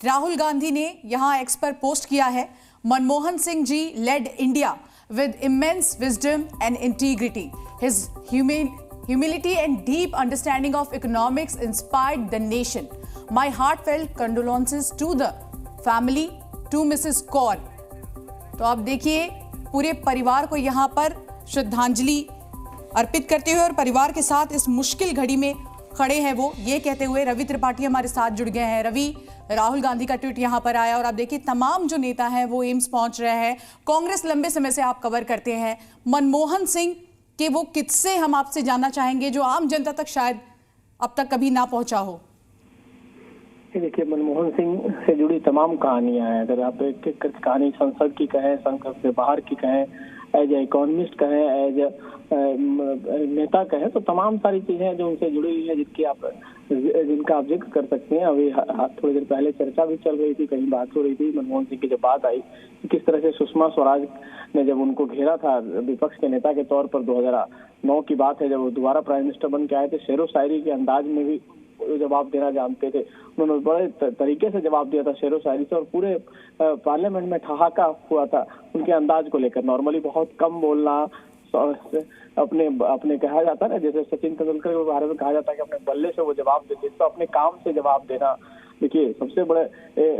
राहुल गांधी ने यहां एक्स पर पोस्ट किया है, Manmohan Singh ji led India with immense wisdom and integrity. His humility and deep understanding of economics inspired the nation. My heartfelt condolences to the family, to Mrs. Kaur. तो आप देखिए पूरे परिवार को यहाँ पर श्रद्धांजलि अर्पित करते हुए और परिवार के साथ इस मुश्किल घड़ी में खड़े हैं वो, ये कहते हुए रवि त्रिपाठी हमारे साथ जुड़ गए हैं। रवि, राहुल गांधी का ट्वीट यहां पर आया और आप देखिए तमाम जो नेता हैं वो एम्स पहुंच रहे हैं। कांग्रेस लंबे समय से आप कवर करते हैं, मनमोहन सिंह के वो किस्से हम आपसे जानना चाहेंगे जो आम जनता तक शायद अब तक कभी ना पहुंचा हो। देखिए, मनमोहन सिंह से जुड़ी तमाम कहानियां हैं। अगर आप एक एक कहानी संसद की कहें, संसद से बाहर की कहें, एज ए इकोनॉमिस्ट कहें, एज नेता कहें, तो तमाम सारी चीजें जो उनसे जुड़ी हुई है जिनका आप जिक्र कर सकते हैं। अभी थोड़ी देर पहले चर्चा भी चल रही थी, कहीं बात हो रही थी मनमोहन सिंह की जब बात आई कि किस तरह से सुषमा स्वराज ने जब उनको घेरा था विपक्ष के नेता के तौर पर, 2009 की बात है, जब वो दोबारा प्राइम मिनिस्टर बन के आए थे, शेरो शायरी के अंदाज में भी जवाब देना जानते थे। उन्होंने बड़े तरीके से जवाब दिया था शेरो शायरी से, और पूरे पार्लियामेंट में ठहाका हुआ था उनके अंदाज को लेकर। नॉर्मली बहुत कम बोलना, अपने कहा जाता है ना, जैसे सचिन तेंदुलकर के बारे में कहा जाता है कि अपने बल्ले से वो जवाब देते, तो अपने काम से जवाब देना। देखिए, सबसे बड़े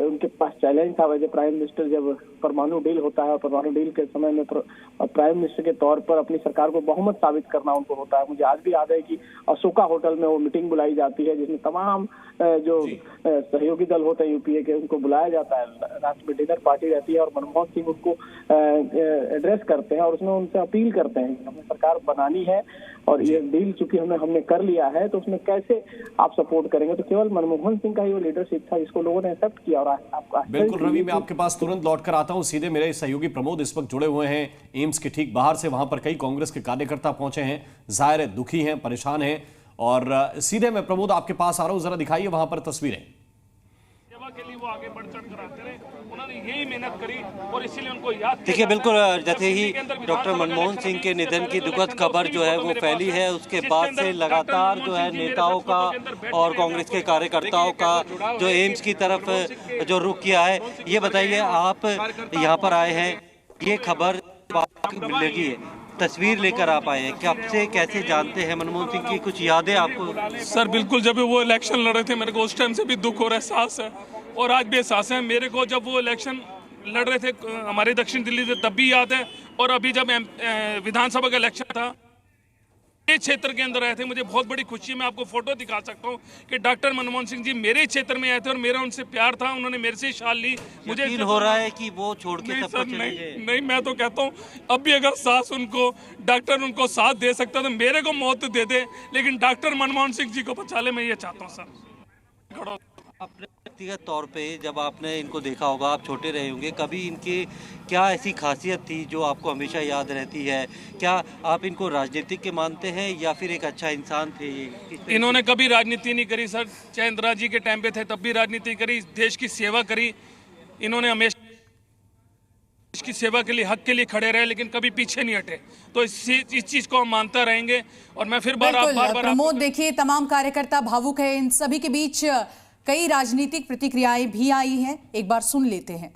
उनके पास चैलेंज था वैसे प्राइम मिनिस्टर, जब परमाणु डील होता है, परमाणु डील के समय में प्राइम मिनिस्टर के तौर पर अपनी सरकार को बहुमत साबित करना उनको होता है। मुझे आज भी याद है कि अशोका होटल में वो मीटिंग बुलाई जाती है जिसमें तमाम जो सहयोगी दल होते हैं यूपीए के, उनको बुलाया जाता है, रात में डिनर पार्टी रहती है और मनमोहन सिंह उनको एड्रेस करते हैं और उसमें उनसे अपील करते हैं कि हमें सरकार बनानी है और ये डील चूंकि हमने कर लिया है तो उसमें कैसे आप सपोर्ट करेंगे। तो केवल मनमोहन सिंह का ही वो लीडरशिप था जिसको लोगों ने एक्सेप्ट किया। और आपका बिल्कुल रवि, मैं आपके पास तुरंत लौट कर आता हूं। सीधे मेरे सहयोगी प्रमोद इस वक्त जुड़े हुए हैं एम्स के ठीक बाहर से, वहां पर कई कांग्रेस के कार्यकर्ता पहुंचे हैं, जाहिर है दुखी हैं, परेशान हैं, और सीधे मैं प्रमोद आपके पास आ रहा हूं। जरा दिखाइए वहां पर तस्वीरें। के लिए वो आगे बढ़ चढ़ कर आते रहे, उन्होंने यही मेहनत करी और इसीलिए उनको याद। देखिए, बिल्कुल जैसे ही डॉक्टर मनमोहन सिंह के निधन की दुखद खबर जो है वो फैली है, उसके बाद से लगातार जो है नेताओं का और कांग्रेस के कार्यकर्ताओं का जो एम्स की तरफ जो रुख किया है। ये बताइए, आप यहाँ पर आए हैं, ये खबर लगी है, तस्वीर लेकर आप आए हैं, कब से कैसे जानते हैं मनमोहन सिंह की, कुछ यादें आपको? सर बिल्कुल, जब वो इलेक्शन लड़ रहे थे मेरे को उस टाइम से भी दुख हो रहा है, एहसास है, और आज भी एहसास है मेरे को। जब वो इलेक्शन लड़ रहे थे हमारे दक्षिण दिल्ली से, तब भी याद है, और अभी जब विधानसभा का इलेक्शन था मेरे क्षेत्र के अंदर आए थे, मुझे बहुत बड़ी खुशी है। मैं आपको फोटो दिखा सकता हूँ कि डॉक्टर मनमोहन सिंह जी मेरे क्षेत्र में आए थे और मेरा उनसे प्यार था, उन्होंने मेरे से शाल ली। मुझे फील हो रहा है कि वो छोड़ के सब कुछ नहीं, मैं तो कहता हूँ अब भी अगर सास उनको डॉक्टर उनको साथ दे सकता तो मेरे को मौत दे दे, लेकिन डॉक्टर मनमोहन सिंह जी को बचा ले, मैं ये चाहता हूँ सर। अपने व्यक्तिगत तौर पे जब आपने इनको देखा होगा, आप छोटे रहे होंगे, कभी इनकी क्या ऐसी खासियत थी जो आपको हमेशा याद रहती है? क्या आप इनको राजनीतिक के मानते हैं या फिर एक अच्छा इंसान थे? इन्होंने कभी राजनीति नहीं करी सर, चाहे इंदिरा जी के टाइम पे थे तब भी राजनीति करी, देश की सेवा करी। इन्होंने हमेशा देश की सेवा के लिए, हक के लिए खड़े रहे, लेकिन कभी पीछे नहीं हटे। तो इस चीज को हम मानते रहेंगे। और मैं फिर बार प्रमोद, देखिए तमाम कार्यकर्ता भावुक है, इन सभी के बीच कई राजनीतिक प्रतिक्रियाएं भी आई हैं, एक बार सुन लेते हैं।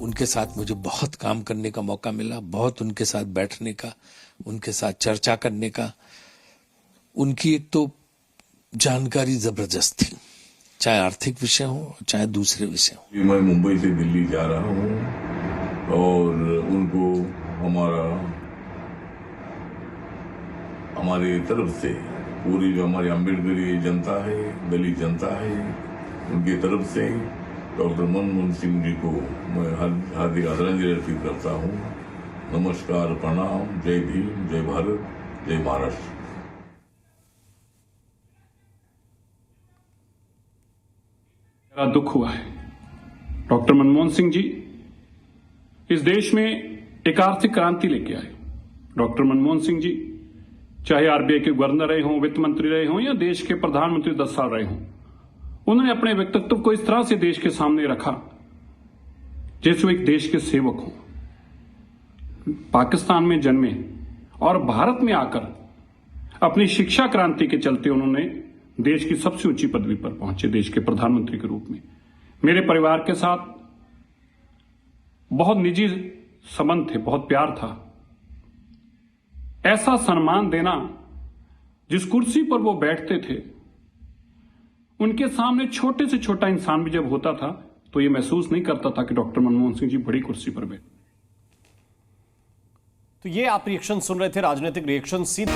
उनके साथ मुझे बहुत काम करने का मौका मिला, बहुत उनके साथ बैठने का, उनके साथ चर्चा करने का। उनकी एक तो जानकारी जबरदस्त थी, चाहे आर्थिक विषय हो चाहे दूसरे विषय हो। मैं मुंबई से दिल्ली जा रहा हूँ और उनको हमारी तरफ से पूरी जो हमारी अम्बेडकरी जनता है, दलित जनता है, उनकी तरफ से डॉक्टर मनमोहन सिंह जी को मैं हार्दिक आदरांजलि अर्पित करता हूँ। नमस्कार, प्रणाम, जय भीम, जय भारत, जय महाराष्ट्र। मेरा दुख हुआ है। डॉक्टर मनमोहन सिंह जी इस देश में एक आर्थिक क्रांति लेके आए। डॉक्टर मनमोहन सिंह जी चाहे आरबीआई के गवर्नर रहे हों, वित्त मंत्री रहे हों या देश के प्रधानमंत्री 10 साल रहे हों, उन्होंने अपने व्यक्तित्व को इस तरह से देश के सामने रखा जैसे वो एक देश के सेवक हों। पाकिस्तान में जन्मे और भारत में आकर अपनी शिक्षा क्रांति के चलते उन्होंने देश की सबसे ऊंची पदवी पर पहुंचे, देश के प्रधानमंत्री के रूप में। मेरे परिवार के साथ बहुत निजी संबंध थे, बहुत प्यार था। ऐसा सम्मान देना, जिस कुर्सी पर वो बैठते थे, उनके सामने छोटे से छोटा इंसान भी जब होता था तो ये महसूस नहीं करता था कि डॉक्टर मनमोहन सिंह जी बड़ी कुर्सी पर बैठे। तो ये आप रिएक्शन सुन रहे थे, राजनीतिक रिएक्शन सीधे